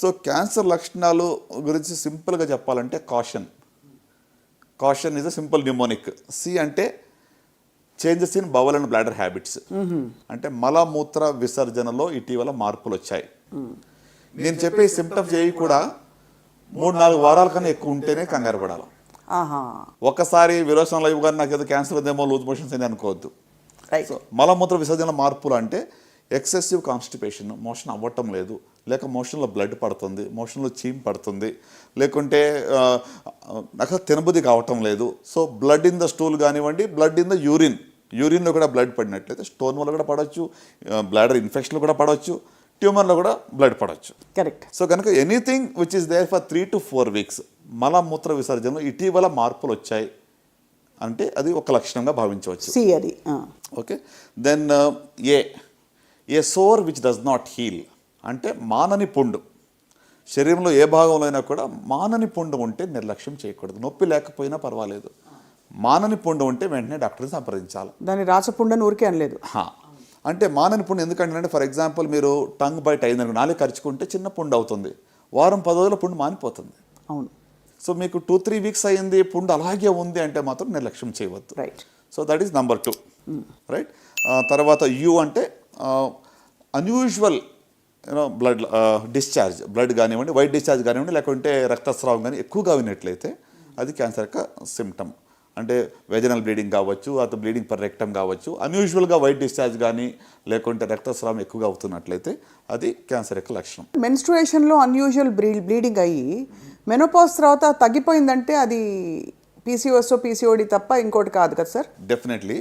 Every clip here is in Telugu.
సో క్యాన్సర్ లక్షణాలు గురించి సింపుల్గా చెప్పాలంటే caution is a simple mnemonic. C అంటే changes in bowel and bladder habits, అంటే మలమూత్ర విసర్జనలో ఇటీవల మార్పులు వచ్చాయి. నేను చెప్పే సిమ్టమ్స్ ఏవి కూడా 3-4 వారాల కన్నా ఎక్కువ ఉంటేనే కంగారు పడాలి. ఒకసారి విరోచనలో ఇవ్వగానే నాకు ఏదో క్యాన్సర్ ఉందేమో, లూజ్ మోషన్స్ అని అనుకోవద్దు. సో మలమూత్ర విసర్జన మార్పులు అంటే ఎక్సెసివ్ కాన్స్టిపేషన్, మోషన్ అవ్వటం లేదు, లేక మోషన్లో బ్లడ్ పడుతుంది, మోషన్లో చీమ్ పడుతుంది, లేకుంటే నాకు తినబుద్ధి కావటం లేదు. So blood in the stool కానివ్వండి, బ్లడ్ ఇన్ ద యూరిన్లో కూడా బ్లడ్ పడినట్లయితే స్టోన్ వల్ల కూడా పడవచ్చు, బ్లాడర్ ఇన్ఫెక్షన్లో కూడా పడవచ్చు, ట్యూమర్లో కూడా బ్లడ్ పడవచ్చు. కరెక్ట్. సో కనుక anything which is there for 3 to 4 weeks మలమూత్ర విసర్జనలో ఇటీవల మార్పులు వచ్చాయి అంటే అది ఒక లక్షణంగా భావించవచ్చు. Okay. Then a sore which does not heal, అంటే మానని పుండు. శరీరంలో ఏ భాగంలో అయినా కూడా మానని పుండు ఉంటే నిర్లక్ష్యం చేయకూడదు. నొప్పి లేకపోయినా పర్వాలేదు, మానని పుండు ఉంటే వెంటనే డాక్టర్ని సంప్రదించాలి. దాన్ని రాచపుండని ఊరికే అనలేదు. అంటే మానని పుండు ఎందుకంటే ఫర్ ఎగ్జాంపుల్ మీరు టంగ్ బైట్ అయిందనుకో, నాలుగు ఖర్చుకుంటే చిన్న పుండు అవుతుంది, వారం 10 రోజుల పుండు మానిపోతుంది. అవును. సో మీకు 2-3 weeks అయింది, పుండు అలాగే ఉంది అంటే మాత్రం నిర్లక్ష్యం చేయవద్దు. Right. So that is number 2. Right. తర్వాత యూ అంటే అన్యూజువల్ బ్లడ్ డిశ్చార్జ్, బ్లడ్ కానివ్వండి, వైట్ డిశ్చార్జ్ కానివ్వండి, లేకుంటే రక్తస్రావం కానీ ఎక్కువగా విన్నట్లయితే అది క్యాన్సర్ యొక్క సిమ్టమ్. అంటే వెజనల్ బ్లీడింగ్ కావచ్చు, అతను బ్లీడింగ్ పర్ రెక్టమ్ కావచ్చు, అన్యూజువల్గా వైట్ డిశ్చార్జ్ కానీ లేకుంటే రక్తస్రావం ఎక్కువగా అవుతున్నట్లయితే అది క్యాన్సర్ యొక్క లక్షణం. మెన్స్ట్రుయేషన్లో అన్యూజువల్ బ్లీడింగ్ అయ్యి మెనోపాజ్ తర్వాత తగ్గిపోయిందంటే అది పీసీఓడి తప్ప ఇంకోటి కాదు కదా సార్? డెఫినెట్లీ.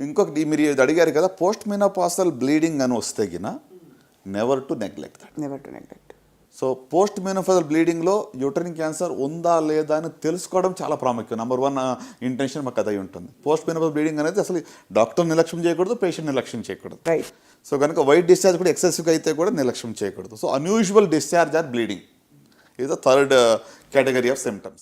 ఇంకొకటి మీరు అడిగారు కదా, పోస్ట్ మెనోపాజల్ బ్లీడింగ్ అని వస్తే గిన never to neglect. So post menopausal బ్లీడింగ్లో యూటరిన్ క్యాన్సర్ ఉందా లేదా అని తెలుసుకోవడం చాలా ప్రాముఖ్యం. నెంబర్ 1 ఇంటెన్షన్ మాకు అదై ఉంటుంది. పోస్ట్ మెనోపాజల్ బ్లీడింగ్ అనేది అసలు డాక్టర్ నిర్లక్ష్యం చేయకూడదు, పేషెంట్ నిర్లక్ష్యం చేయకూడదు. సో కనుక వైట్ డిశ్చార్జ్ కూడా ఎక్సెసివ్గా అయితే కూడా నిర్లక్ష్యం చేయకూడదు. So unusual discharge are bleeding is the third category of symptoms.